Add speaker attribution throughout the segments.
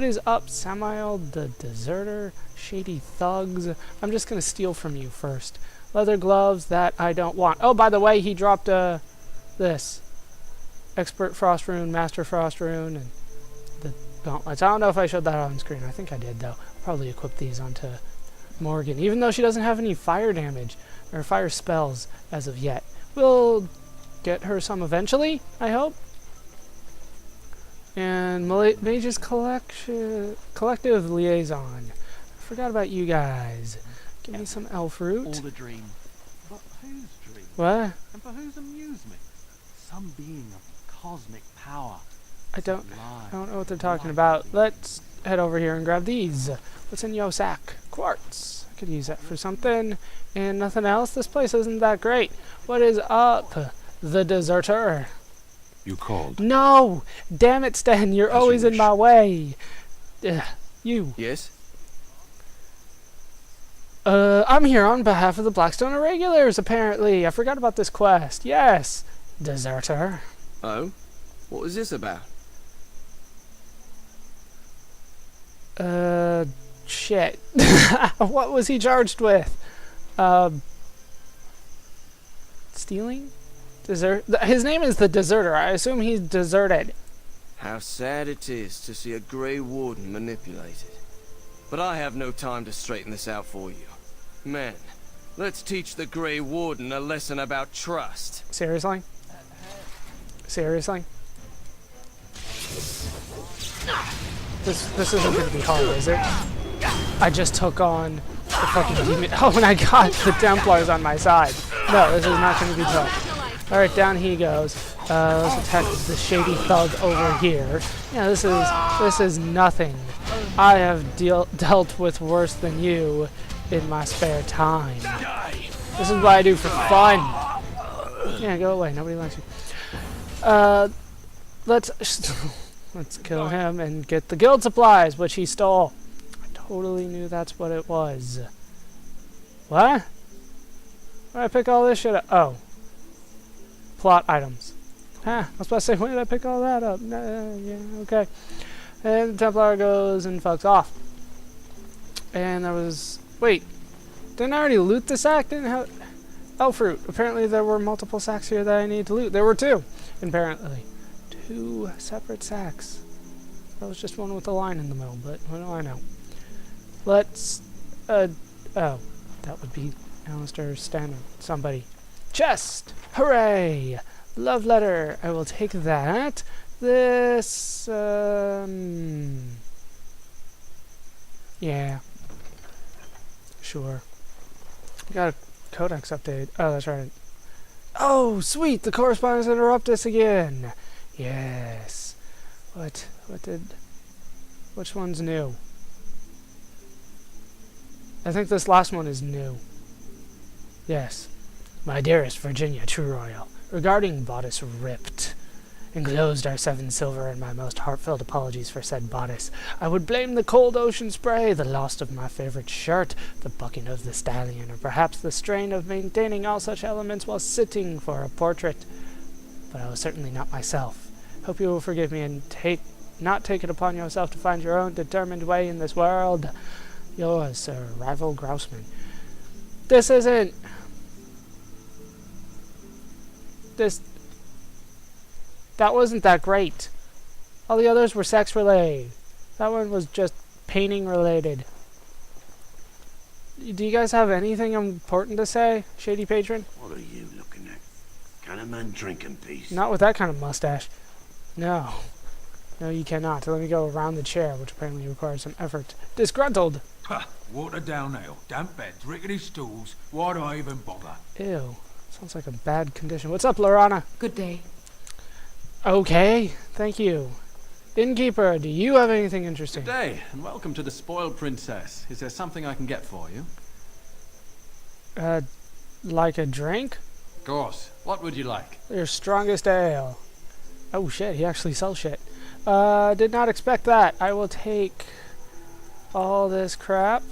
Speaker 1: What is up, Samael the Deserter? Shady thugs. I'm just gonna steal from you first. Leather gloves that I don't want. Oh, by the way, he dropped this. Expert Frost Rune, Master Frost Rune, and the gauntlets. I don't know if I showed that on screen. I think I did, though. I'll probably equip these onto Morgan, even though she doesn't have any fire damage or fire spells as of yet. We'll get her some eventually, I hope. And Mage's Collective Liaison. I forgot about you guys. Give me some elf root.
Speaker 2: All a dream. But whose dream?
Speaker 1: What?
Speaker 2: And for whose amusement? Some being of cosmic power.
Speaker 1: I don't know what they're talking about. Let's head over here and grab these. What's in your sack? Quartz. I could use that for something. And nothing else? This place isn't that great. What is up, the deserter?
Speaker 3: You called?
Speaker 1: No! Damn it, Stan, you're always in my way. You.
Speaker 3: Yes?
Speaker 1: I'm here on behalf of the Blackstone Irregulars, apparently. I forgot about this quest. Yes, deserter.
Speaker 3: Oh? What was this about?
Speaker 1: Shit. What was he charged with? Stealing? His name is the Deserter. I assume he's deserted.
Speaker 3: How sad it is to see a Grey Warden manipulated. But I have no time to straighten this out for you. Men, let's teach the Grey Warden a lesson about trust.
Speaker 1: Seriously? Seriously? This isn't going to be hard, is it? I just took on the fucking demon. Oh, and I got the Templars on my side. No, this is not going to be tough. Alright, down he goes. Let's attack the shady thug over here. Yeah, this is nothing. I have dealt with worse than you in my spare time. This is what I do for fun. Yeah, go away. Nobody likes you. Let's kill him and get the guild supplies, which he stole. I totally knew that's what it was. What? Where did I pick all this shit up? Oh. Plot items. I was about to say, when did I pick all that up? Yeah, okay. And the Templar goes and fucks off. And there was... Wait. Didn't I already loot the sack? Didn't have... Elf fruit. Apparently there were multiple sacks here that I need to loot. There were two, apparently. 2 separate sacks. That was just one with a line in the middle, but what do I know? Let's... oh. That would be Alistair Stanton. Somebody. Chest! Hooray! Love letter. I will take that. This, yeah. Sure. Got a codex update. Oh, that's right. Oh, sweet! The correspondence interrupt us again! Yes. Which one's new? I think this last one is new. Yes. My dearest Virginia True Royal, regarding bodice ripped, enclosed are 7 silver and my most heartfelt apologies for said bodice. I would blame the cold ocean spray, the loss of my favorite shirt, the bucking of the stallion, or perhaps the strain of maintaining all such elements while sitting for a portrait. But I was certainly not myself. Hope you will forgive me and not take it upon yourself to find your own determined way in this world. Yours, Sir Rival Grouseman. This isn't... That wasn't that great. All the others were sex related. That one was just painting related. Do you guys have anything important to say, Shady Patron?
Speaker 4: What are you looking at? Can a man drink in peace?
Speaker 1: Not with that kind of mustache. No. No, you cannot. Let me go around the chair, which apparently requires some effort. Disgruntled.
Speaker 5: Ha! Watered down ale, damp beds, rickety stools. Why do I even bother?
Speaker 1: Ew. Sounds like a bad condition. What's up, Lorana?
Speaker 6: Good day.
Speaker 1: Okay, thank you. Innkeeper, do you have anything interesting?
Speaker 2: Good day, and welcome to the Spoiled Princess. Is there something I can get for you?
Speaker 1: Like a drink?
Speaker 2: Of course. What would you like?
Speaker 1: Your strongest ale. Oh shit, he actually sells shit. Did not expect that. I will take all this crap,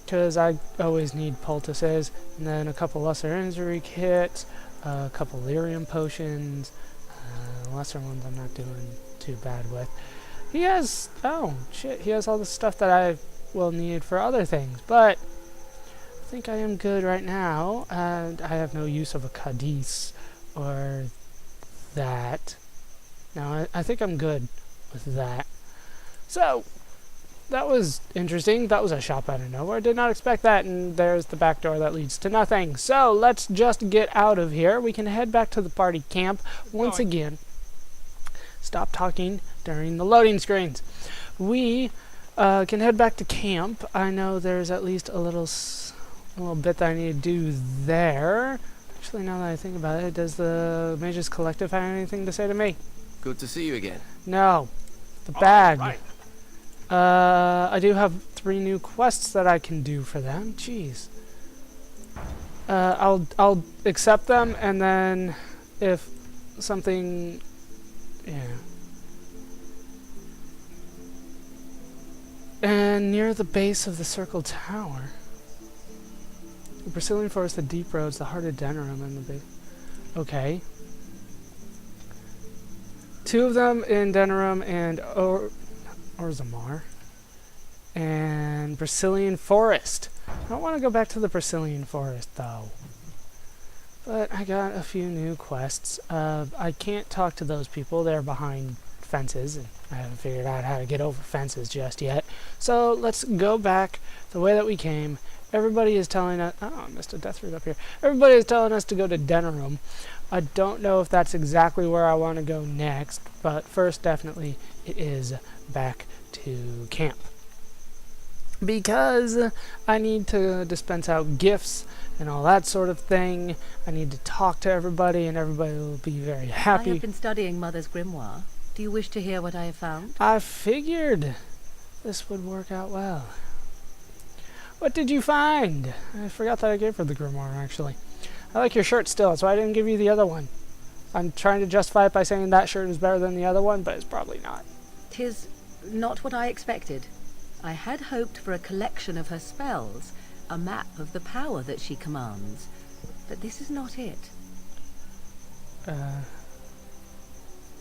Speaker 1: because I always need poultices, and then a couple lesser injury kits, a couple lyrium potions, lesser ones I'm not doing too bad with. He has... Oh, shit. He has all the stuff that I will need for other things. But I think I am good right now. And I have no use of a Cadiz or that. No, I think I'm good with that. So, that was interesting. That was a shop out of nowhere. Did not expect that. And there's the back door that leads to nothing. So, let's just get out of here. We can head back to the party camp once again. Stop talking during the loading screens. We can head back to camp. I know there's at least a little bit that I need to do there. Actually, now that I think about it, does the Mages Collective have anything to say to me?
Speaker 3: Good to see you again.
Speaker 1: No. The bag.
Speaker 2: Right.
Speaker 1: I do have 3 new quests that I can do for them. Jeez. I'll accept them, and then if something... Yeah. And near the base of the Circle Tower. The Brazilian Forest, the Deep Roads, the Heart of Denerim, and the base. Okay. 2 of them in Denerim and Orzammar. And Brazilian Forest. I don't want to go back to the Brazilian Forest, though. But I got a few new quests. I can't talk to those people. They're behind fences, and I haven't figured out how to get over fences just yet. So let's go back the way that we came. Everybody is telling us... Oh, I missed a death root up here. Everybody is telling us to go to Denerim. I don't know if that's exactly where I want to go next, but first, definitely, it is back to camp. Because I need to dispense out gifts and all that sort of thing. I need to talk to everybody, and everybody will be very happy.
Speaker 6: I have been studying Mother's grimoire. Do you wish to hear what I have found?
Speaker 1: I figured this would work out well. What did you find? I forgot that I gave her the grimoire, actually. I like your shirt still, so I didn't give you the other one. I'm trying to justify it by saying that shirt is better than the other one, but it's probably not.
Speaker 6: 'Tis not what I expected. I had hoped for a collection of her spells, a map of the power that she commands. But this is not it.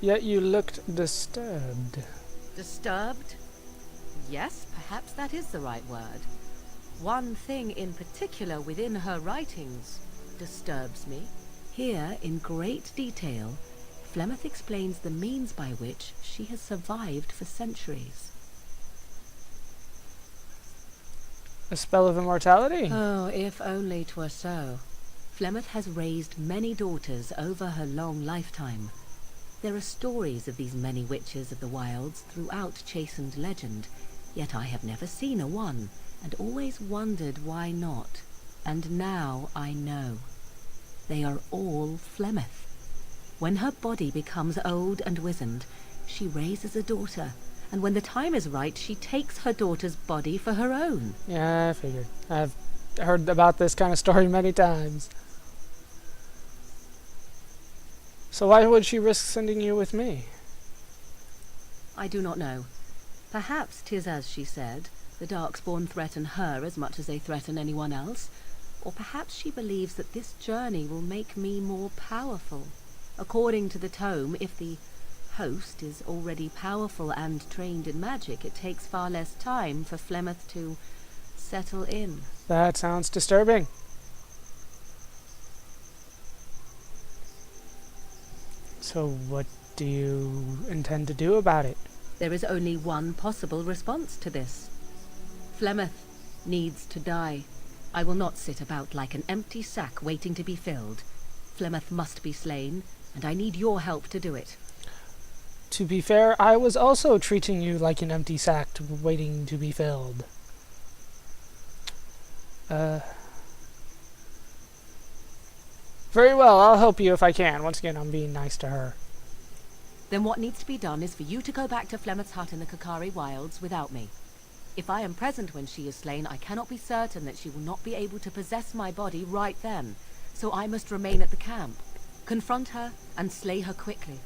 Speaker 1: Yet you looked disturbed.
Speaker 6: Disturbed? Yes, perhaps that is the right word. One thing in particular within her writings disturbs me. Here, in great detail, Flemeth explains the means by which she has survived for centuries.
Speaker 1: A spell of immortality?
Speaker 6: Oh, if only 'twere so. Flemeth has raised many daughters over her long lifetime. There are stories of these many witches of the wilds throughout chastened legend, yet I have never seen a one, and always wondered why not. And now I know. They are all Flemeth. When her body becomes old and wizened, she raises a daughter, and when the time is right, she takes her daughter's body for her own.
Speaker 1: Yeah, I figured. I've heard about this kind of story many times. So why would she risk sending you with me?
Speaker 6: I do not know. Perhaps 'tis as she said, the Darkspawn threaten her as much as they threaten anyone else. Or perhaps she believes that this journey will make me more powerful. According to the tome, if the host is already powerful and trained in magic, it takes far less time for Flemeth to settle in.
Speaker 1: That sounds disturbing. So what do you intend to do about it?
Speaker 6: There is only one possible response to this. Flemeth needs to die. I will not sit about like an empty sack waiting to be filled. Flemeth must be slain, and I need your help to do it.
Speaker 1: To be fair, I was also treating you like an empty sack waiting to be filled. Very well, I'll help you if I can. Once again, I'm being nice to her.
Speaker 6: Then what needs to be done is for you to go back to Flemeth's hut in the Kakari Wilds without me. If I am present when she is slain, I cannot be certain that she will not be able to possess my body right then, so I must remain at the camp. Confront her and slay her quickly.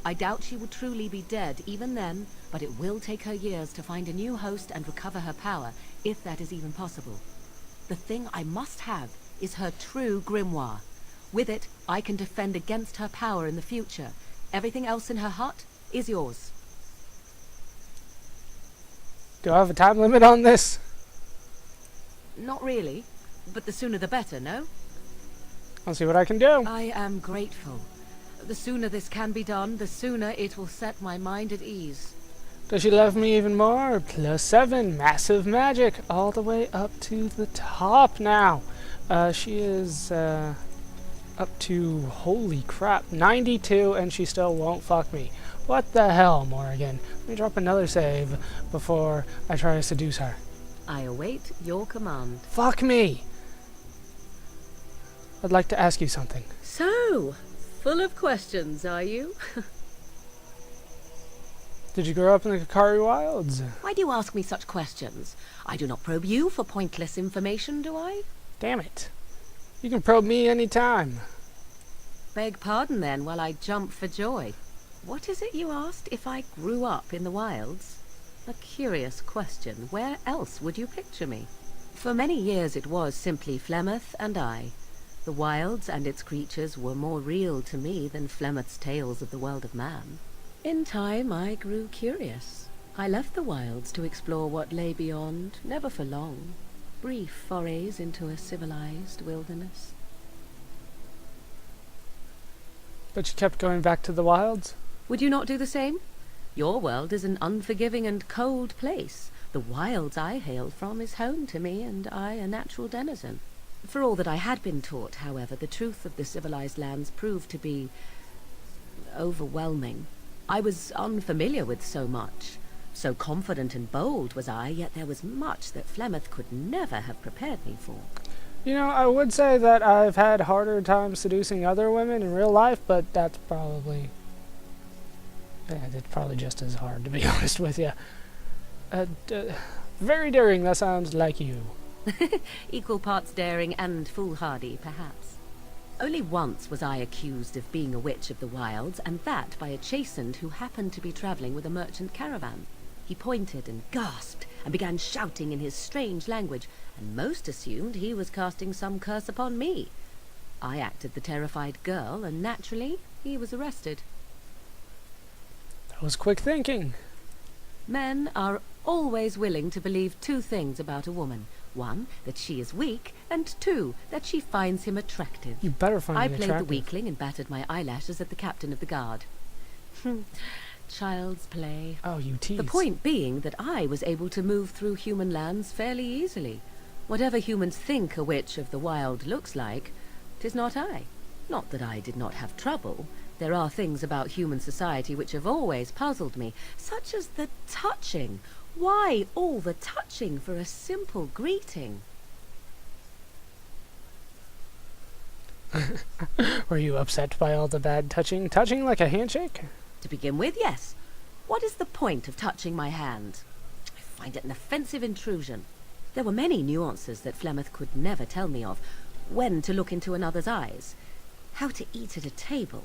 Speaker 6: I doubt she will truly be dead even then, but it will take her years to find a new host and recover her power, if that is even possible. The thing I must have is her true grimoire. With it, I can defend against her power in the future. Everything else in her hut is yours.
Speaker 1: Do I have a time limit on this?
Speaker 6: Not really, but the sooner the better, no?
Speaker 1: I'll see what I can do.
Speaker 6: I am grateful. The sooner this can be done, the sooner it will set my mind at ease.
Speaker 1: Does she love me even more? +7, massive magic, all the way up to the top now. She is up to, holy crap, 92, and she still won't fuck me. What the hell, Morrigan? Let me drop another save before I try to seduce her.
Speaker 6: I await your command.
Speaker 1: Fuck me! I'd like to ask you something.
Speaker 6: So, full of questions, are you?
Speaker 1: Did you grow up in the Kakari Wilds?
Speaker 6: Why do you ask me such questions? I do not probe you for pointless information, do I?
Speaker 1: Damn it. You can probe me anytime.
Speaker 6: Beg pardon then while I jump for joy. What is it you asked if I grew up in the wilds? A curious question. Where else would you picture me? For many years it was simply Flemeth and I. The wilds and its creatures were more real to me than Flemeth's tales of the world of man. In time I grew curious. I left the wilds to explore what lay beyond, never for long. Brief forays into a civilized wilderness.
Speaker 1: But you kept going back to the wilds?
Speaker 6: Would you not do the same? Your world is an unforgiving and cold place. The wilds I hail from is home to me, and I a natural denizen. For all that I had been taught, however, the truth of the civilized lands proved to be overwhelming. I was unfamiliar with so much. So confident and bold was I, yet there was much that Flemeth could never have prepared me for.
Speaker 1: You know, I would say that I've had harder times seducing other women in real life, but that's probably... yeah, it's probably just as hard, to be honest with you. Very daring, that sounds like you.
Speaker 6: Equal parts daring and foolhardy, perhaps. Only once was I accused of being a witch of the wilds, and that by a chastened who happened to be travelling with a merchant caravan. He pointed and gasped, and began shouting in his strange language, and most assumed he was casting some curse upon me. I acted the terrified girl, and naturally, he was arrested.
Speaker 1: That was quick thinking.
Speaker 6: Men are always willing to believe two things about a woman. One, that she is weak, and two, that she finds him attractive.
Speaker 1: You better find
Speaker 6: I
Speaker 1: me
Speaker 6: played
Speaker 1: attractive.
Speaker 6: the weakling and battered my eyelashes at the captain of the guard. Child's play.
Speaker 1: Oh, you tease.
Speaker 6: The point being that I was able to move through human lands fairly easily. Whatever humans think a witch of the wild looks like, 'tis not I. Not that I did not have trouble. There are things about human society which have always puzzled me, such as the touching. Why all the touching for a simple greeting?
Speaker 1: Were you upset by all the bad touching? Touching like a handshake?
Speaker 6: To begin with, yes. What is the point of touching my hand? I find it an offensive intrusion. There were many nuances that Flemeth could never tell me of. When to look into another's eyes. How to eat at a table.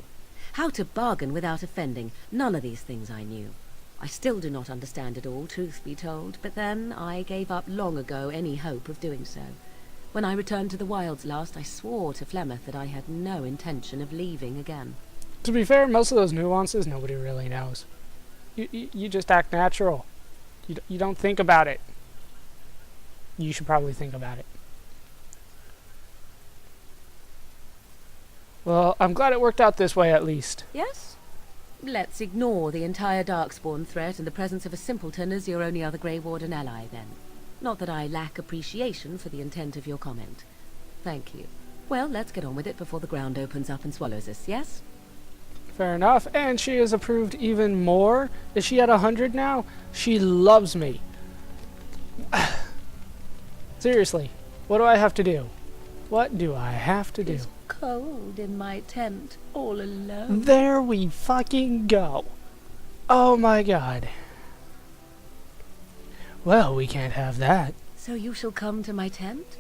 Speaker 6: How to bargain without offending. None of these things I knew. I still do not understand it all, truth be told, but then I gave up long ago any hope of doing so. When I returned to the wilds last, I swore to Flemeth that I had no intention of leaving again.
Speaker 1: To be fair, most of those nuances nobody really knows. You just act natural. You don't think about it. You should probably think about it. Well, I'm glad it worked out this way at least.
Speaker 6: Yes? Let's ignore the entire Darkspawn threat in the presence of a simpleton as your only other Grey Warden ally, then. Not that I lack appreciation for the intent of your comment. Thank you. Well, let's get on with it before the ground opens up and swallows us, yes?
Speaker 1: Fair enough. And she has approved even more. Is she at 100 now? She loves me. Seriously, what do I have to do? What do I have to do?
Speaker 6: It's cold in my tent, all alone.
Speaker 1: There we fucking go. Oh my god. Well, we can't have that.
Speaker 6: So you shall come to my tent?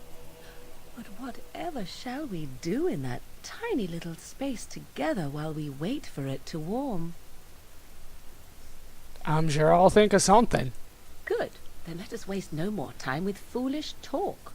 Speaker 6: But whatever shall we do in that tiny little space together while we wait for it to warm?
Speaker 1: I'm sure I'll think of something.
Speaker 6: Good. Then let us waste no more time with foolish talk.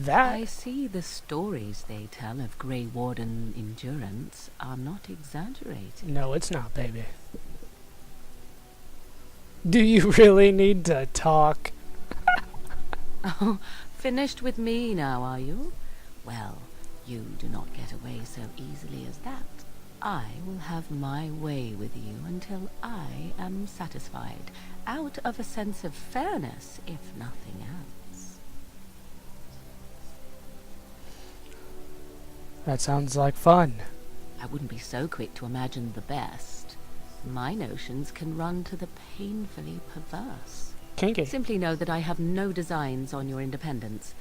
Speaker 1: that.
Speaker 6: I see the stories they tell of Grey Warden endurance are not exaggerated.
Speaker 1: No, it's not, baby. Do you really need to talk?
Speaker 6: Oh, finished with me now, are you? Well, you do not get away so easily as that. I will have my way with you until I am satisfied, out of a sense of fairness, if nothing else.
Speaker 1: That sounds like fun.
Speaker 6: I wouldn't be so quick to imagine the best. My notions can run to the painfully perverse.
Speaker 1: Kinky.
Speaker 6: Simply know that I have no designs on your independence.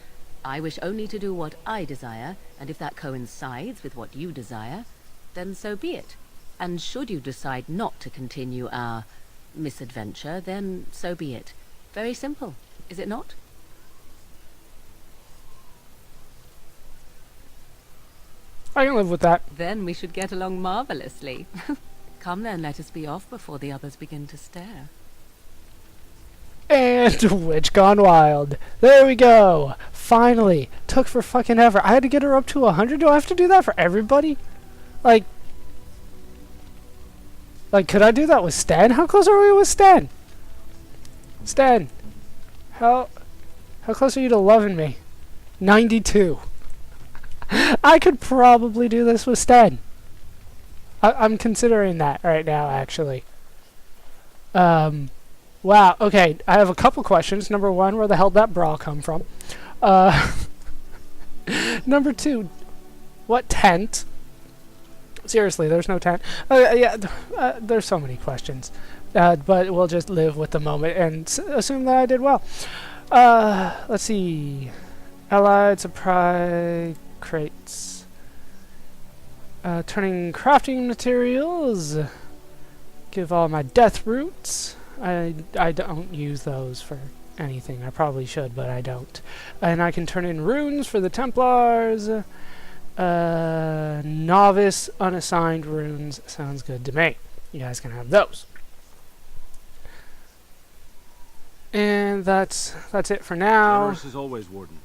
Speaker 6: I wish only to do what I desire, and if that coincides with what you desire, then so be it. And should you decide not to continue our misadventure, then so be it. Very simple, is it not?
Speaker 1: I can live with that.
Speaker 6: Then we should get along marvelously. Come then, let us be off before the others begin to stare.
Speaker 1: And Witch Gone Wild. There we go. Finally. Took for fucking ever. I had to get her up to 100. Do I have to do that for everybody? Like, could I do that with Stan? How close are we with Stan? Stan, how close are you to loving me? 92. I could probably do this with Stan. I'm considering that right now, actually. Wow, okay, I have a couple questions. Number one, where the hell did that bra come from? Number two, what tent? Seriously, there's no tent. There's so many questions. But we'll just live with the moment and assume that I did well. Let's see. Allied supply crates. Turning crafting materials. Give all my death roots. I don't use those for anything. I probably should, but I don't. And I can turn in runes for the Templars. Novice unassigned runes sounds good to me. You guys can have those. And that's it for now.
Speaker 2: Generous as always, Warden.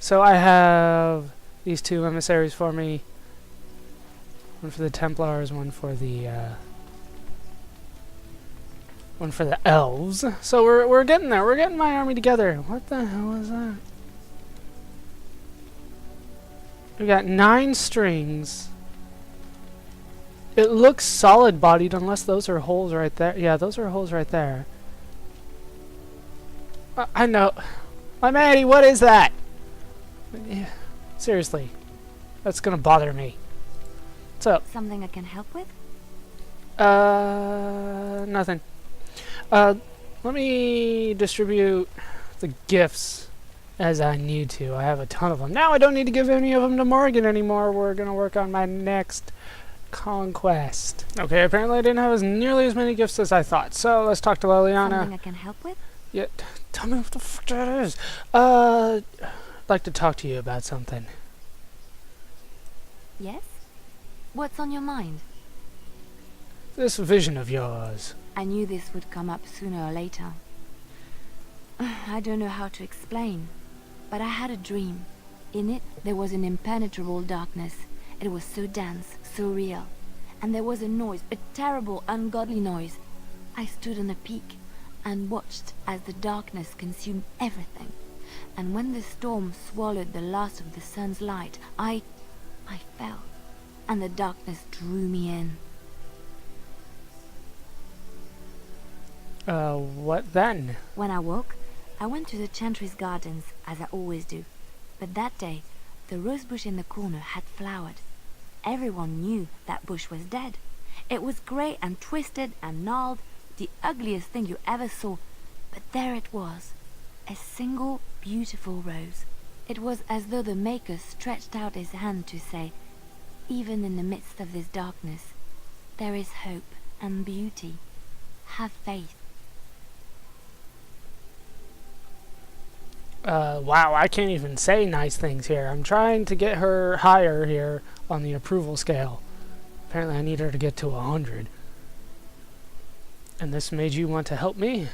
Speaker 1: So I have these two emissaries for me. One for the Templars, one for the elves. So we're getting there. We're getting my army together. What the hell is that? We got 9 strings. It looks solid-bodied unless those are holes right there. Yeah, those are holes right there. I know. My Maddie, what is that? Yeah, seriously. That's gonna bother me. What's up?
Speaker 7: Something I can help with?
Speaker 1: Nothing. Let me distribute the gifts as I need to. I have a ton of them. Now I don't need to give any of them to Morgan anymore. We're gonna work on my next conquest. Okay, apparently I didn't have nearly as many gifts as I thought. So let's talk to Liliana.
Speaker 7: Something I can help with?
Speaker 1: Yeah, tell me what the fuck that is. I'd like to talk to you about something.
Speaker 7: Yes? What's on your mind?
Speaker 1: This vision of yours.
Speaker 7: I knew this would come up sooner or later. I don't know how to explain, but I had a dream. In it, there was an impenetrable darkness. It was so dense, so real. And there was a noise, a terrible, ungodly noise. I stood on a peak and watched as the darkness consumed everything. And when the storm swallowed the last of the sun's light, I fell, and the darkness drew me in.
Speaker 1: What then?
Speaker 7: When I woke, I went to the Chantry's gardens, as I always do. But that day, the rose bush in the corner had flowered. Everyone knew that bush was dead. It was grey and twisted and gnarled, the ugliest thing you ever saw. But there it was, a single beautiful rose. It was as though the Maker stretched out his hand to say, even in the midst of this darkness, there is hope and beauty. Have faith.
Speaker 1: Wow, I can't even say nice things here. I'm trying to get her higher here on the approval scale. Apparently I need her to get to 100. And this made you want to help me?